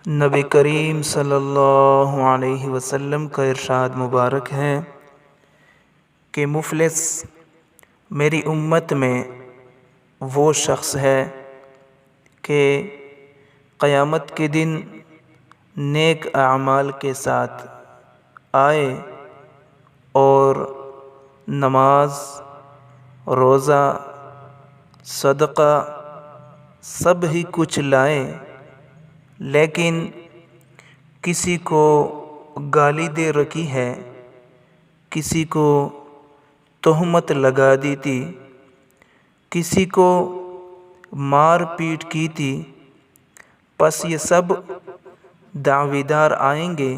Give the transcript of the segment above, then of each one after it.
نبی کریم صلی اللہ علیہ وسلم کا ارشاد مبارک ہے کہ مفلس میری امت میں وہ شخص ہے کہ قیامت کے دن نیک اعمال کے ساتھ آئے اور نماز، روزہ، صدقہ سب ہی کچھ لائے، لیکن کسی کو گالی دے رکھی ہے، کسی کو تہمت لگا دی تھی، کسی کو مار پیٹ کی تھی، پس یہ سب دعوی دار آئیں گے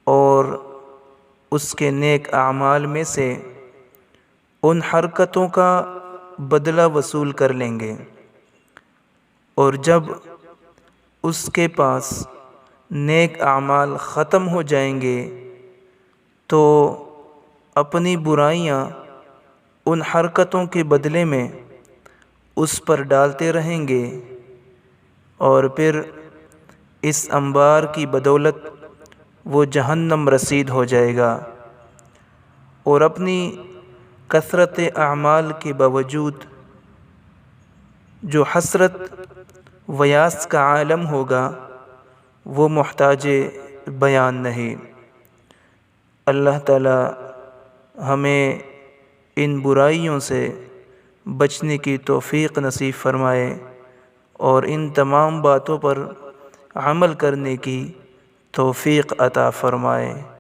اور اس کے نیک اعمال میں سے ان حرکتوں کا بدلہ وصول کر لیں گے، اور جب اس کے پاس نیک اعمال ختم ہو جائیں گے تو اپنی برائیاں ان حرکتوں کے بدلے میں اس پر ڈالتے رہیں گے، اور پھر اس انبار کی بدولت وہ جہنم رسید ہو جائے گا، اور اپنی کثرت اعمال کے باوجود جو حسرت و یاس کا عالم ہوگا وہ محتاج بیان نہیں۔ اللہ تعالی ہمیں ان برائیوں سے بچنے کی توفیق نصیب فرمائے اور ان تمام باتوں پر عمل کرنے کی توفیق عطا فرمائے۔